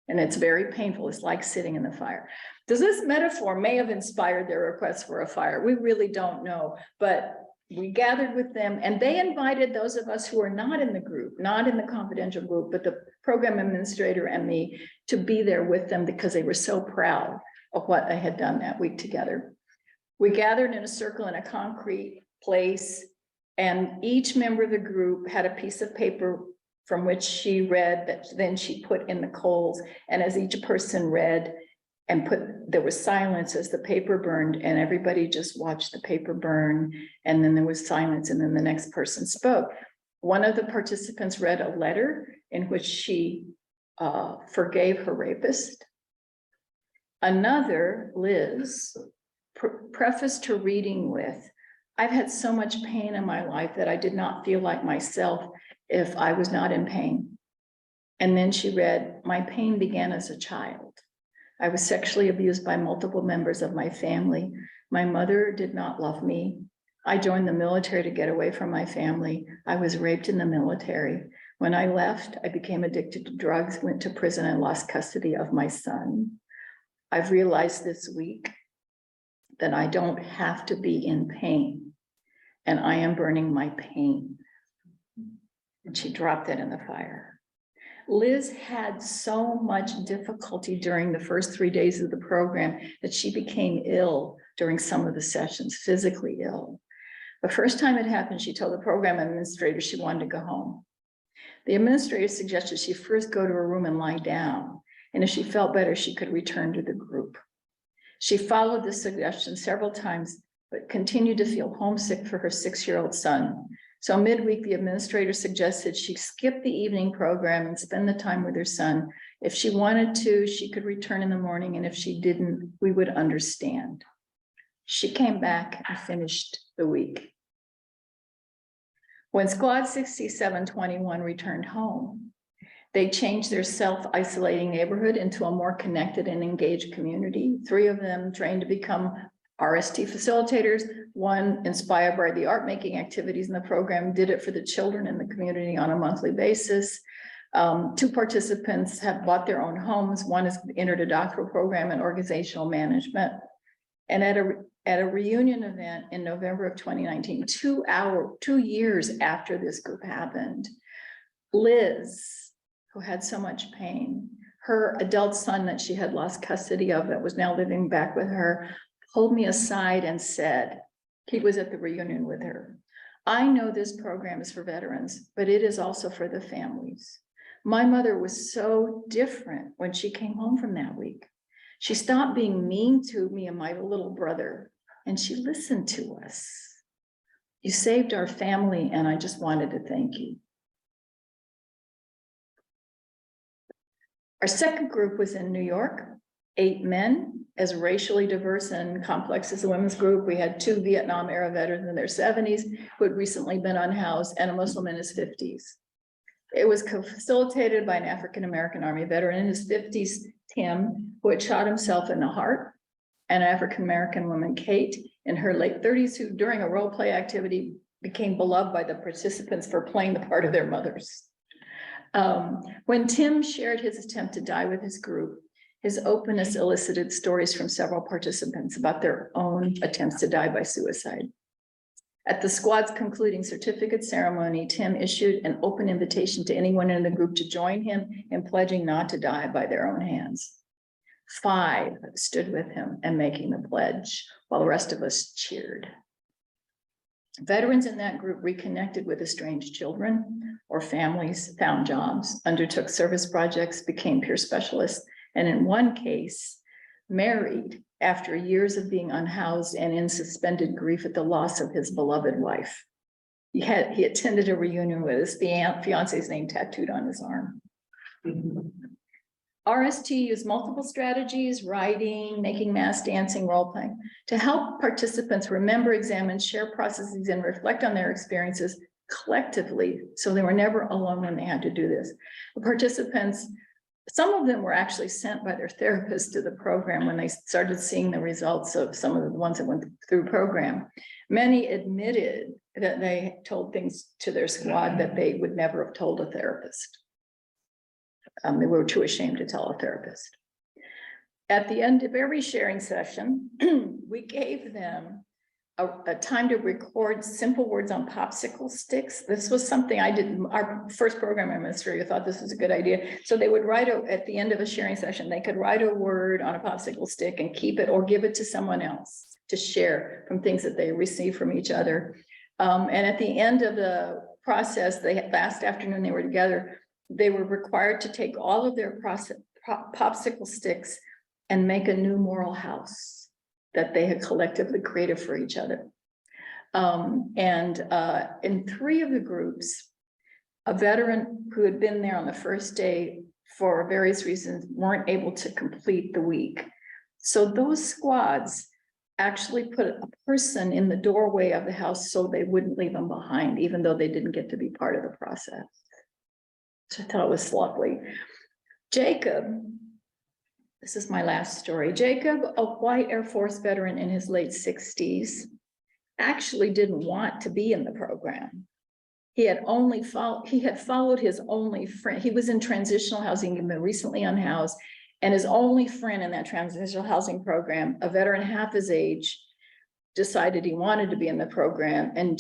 And it's very painful. It's like sitting in the fire. Does this metaphor may have inspired their request for a fire? We really don't know, but we gathered with them and they invited those of us who are not in the group, not in the confidential group, but the program administrator and me to be there with them because they were so proud of what they had done that week together. We gathered in a circle in a concrete place, and each member of the group had a piece of paper from which she read that then she put in the coals. And as each person read and there was silence as the paper burned, and everybody just watched the paper burn. And then there was silence, and then the next person spoke. One of the participants read a letter in which she forgave her rapist. Another, Liz, prefaced her reading with, I've had so much pain in my life that I did not feel like myself if I was not in pain. And then she read, my pain began as a child. I was sexually abused by multiple members of my family. My mother did not love me. I joined the military to get away from my family. I was raped in the military. When I left, I became addicted to drugs, went to prison, and lost custody of my son. I've realized this week that I don't have to be in pain, and I am burning my pain. And she dropped it in the fire. Liz had so much difficulty during the first 3 days of the program that she became ill during some of the sessions, physically ill. The first time it happened, she told the program administrator she wanted to go home. The administrator suggested she first go to her room and lie down, and if she felt better, she could return to the group. She followed this suggestion several times, but continued to feel homesick for her 6-year-old son. So midweek, the administrator suggested she skip the evening program and spend the time with her son. If she wanted to, she could return in the morning, and if she didn't, we would understand. She came back and finished the week. When Squad 6721 returned home, they changed their self-isolating neighborhood into a more connected and engaged community. 3 of them trained to become RST facilitators. 1, inspired by the art making activities in the program, did it for the children in the community on a monthly basis. 2 participants have bought their own homes. 1 has entered a doctoral program in organizational management. And at a reunion event in November of 2019, 2 years after this group happened, Liz, who had so much pain, her adult son that she had lost custody of, that was now living back with her, pulled me aside and said, he was at the reunion with her, "I know this program is for veterans, but it is also for the families. My mother was so different when she came home from that week. She stopped being mean to me and my little brother, and she listened to us. You saved our family, and I just wanted to thank you." Our second group was in New York, 8 men, as racially diverse and complex as the women's group. We had 2 Vietnam era veterans in their 70s who had recently been unhoused, and a Muslim in his 50s. It was facilitated by an African-American Army veteran in his 50s, Tim, who had shot himself in the heart, and an African-American woman, Kate, in her late 30s, who during a role play activity became beloved by the participants for playing the part of their mothers. When Tim shared his attempt to die with his group, his openness elicited stories from several participants about their own attempts to die by suicide. At the squad's concluding certificate ceremony, Tim issued an open invitation to anyone in the group to join him in pledging not to die by their own hands. 5 stood with him and making the pledge, while the rest of us cheered. Veterans in that group reconnected with estranged children or families, found jobs, undertook service projects, became peer specialists, and in one case, married after years of being unhoused and in suspended grief at the loss of his beloved wife. He attended a reunion with his fiance's name tattooed on his arm. RST used multiple strategies, writing, making mass dancing, role-playing, to help participants remember, examine, share processes, and reflect on their experiences collectively, so they were never alone when they had to do this. The participants, some of them were actually sent by their therapists to the program when they started seeing the results of some of the ones that went through the program. Many admitted that they told things to their squad that they would never have told a therapist. They were too ashamed to tell a therapist. At the end of every sharing session, we gave them a time to record simple words on popsicle sticks. This was something I did. Our first program administrator thought this was a good idea. So they would write at the end of a sharing session, they could write a word on a popsicle stick and keep it or give it to someone else to share from things that they received from each other. And at the end of the process, last afternoon they were together, they were required to take all of their popsicle sticks and make a new moral house that they had collectively created for each other. In 3 of the groups, a veteran who had been there on the first day for various reasons weren't able to complete the week. So those squads actually put a person in the doorway of the house so they wouldn't leave them behind, even though they didn't get to be part of the process. So I thought it was lovely. Jacob, this is my last story. Jacob, a white Air Force veteran in his late 60s, actually didn't want to be in the program. He had followed his only friend. He was in transitional housing, he'd been recently unhoused, And his only friend in that transitional housing program, a veteran half his age, decided he wanted to be in the program, and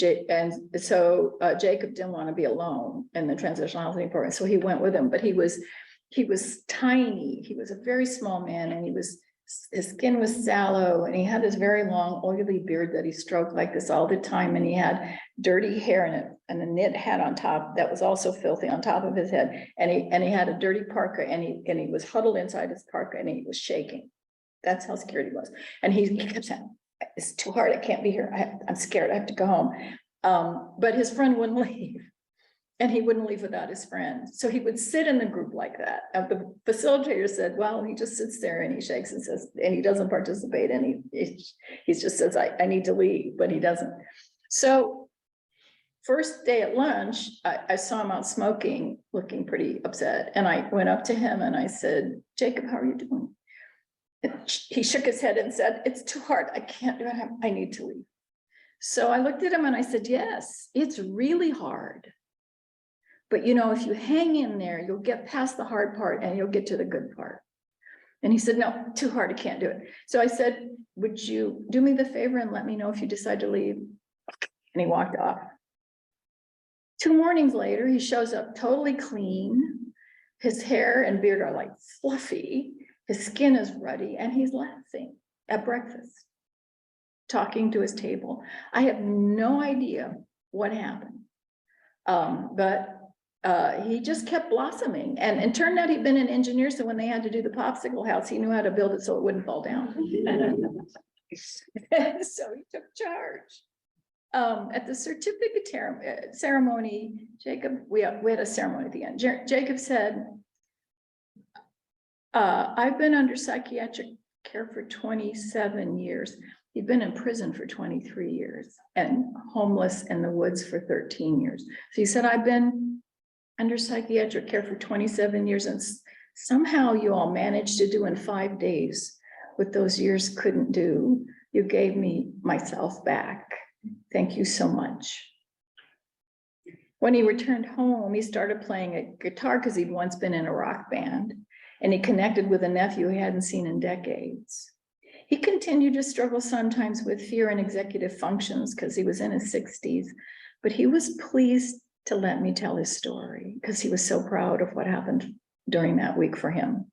so Jacob didn't want to be alone in the transitional housing program, so he went with him. But he was tiny. He was a very small man, and his skin was sallow, and he had this very long oily beard that he stroked like this all the time, and he had dirty hair and a knit hat on top that was also filthy on top of his head, and he had a dirty parka, and he was huddled inside his parka, and he was shaking. That's how scared he was. And he kept saying, "It's too hard, I can't be here, I'm scared, I have to go home." But his friend wouldn't leave, and he wouldn't leave without his friend. So he would sit in the group like that. And the facilitator said, well, he just sits there and he shakes and says, and he doesn't participate, and he just says, I need to leave, but he doesn't. So first day at lunch, I saw him out smoking, looking pretty upset. And I went up to him and I said, Jacob, how are you doing? And he shook his head and said, it's too hard, I can't do it, I need to leave. So I looked at him and I said, yes, it's really hard. But you know, if you hang in there, you'll get past the hard part and you'll get to the good part. And he said, no, too hard, I can't do it. So I said, would you do me the favor and let me know if you decide to leave? And he walked off. 2 mornings later, he shows up totally clean. His hair and beard are like fluffy. His skin is ruddy, and he's laughing at breakfast, talking to his table. I have no idea what happened, but he just kept blossoming. And it turned out he'd been an engineer, so when they had to do the popsicle house, he knew how to build it so it wouldn't fall down. So he took charge. At the certificate ceremony, Jacob, we had a ceremony at the end. Jacob said, I've been under psychiatric care for 27 years. He'd been in prison for 23 years and homeless in the woods for 13 years. So he said, I've been under psychiatric care for 27 years, and somehow you all managed to do in 5 days what those years couldn't do. You gave me myself back. Thank you so much. When he returned home, he started playing a guitar because he'd once been in a rock band, and he connected with a nephew he hadn't seen in decades. He continued to struggle sometimes with fear and executive functions because he was in his 60s, but he was pleased to let me tell his story because he was so proud of what happened during that week for him.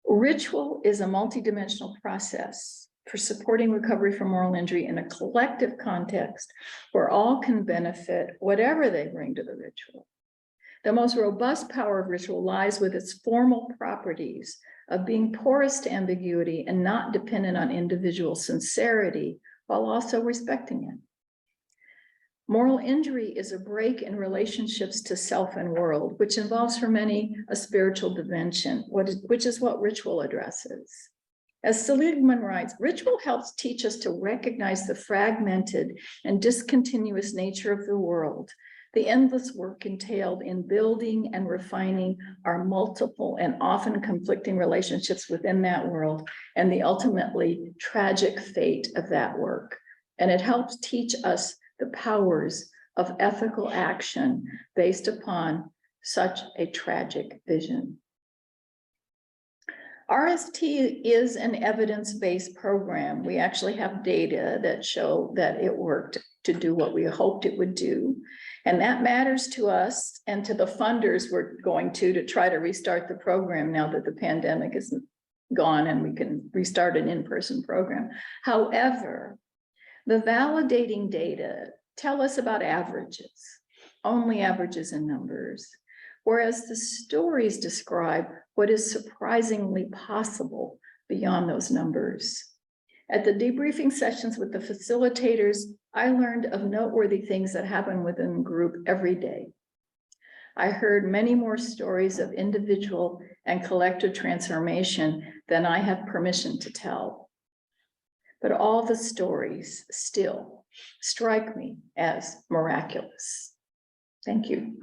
Ritual is a multidimensional process for supporting recovery from moral injury in a collective context where all can benefit whatever they bring to the ritual. The most robust power of ritual lies with its formal properties of being porous to ambiguity and not dependent on individual sincerity, while also respecting it. Moral injury is a break in relationships to self and world, which involves for many a spiritual dimension, which is what ritual addresses. As Seligman writes, ritual helps teach us to recognize the fragmented and discontinuous nature of the world, the endless work entailed in building and refining our multiple and often conflicting relationships within that world, and the ultimately tragic fate of that work. And it helps teach us the powers of ethical action based upon such a tragic vision. RST is an evidence-based program. We actually have data that show that it worked to do what we hoped it would do. And that matters to us and to the funders we're going to try to restart the program now that the pandemic is gone and we can restart an in-person program. However, the validating data tell us about averages, only averages in numbers, whereas the stories describe what is surprisingly possible beyond those numbers. At the debriefing sessions with the facilitators, I learned of noteworthy things that happen within the group every day. I heard many more stories of individual and collective transformation than I have permission to tell. But all the stories still strike me as miraculous. Thank you.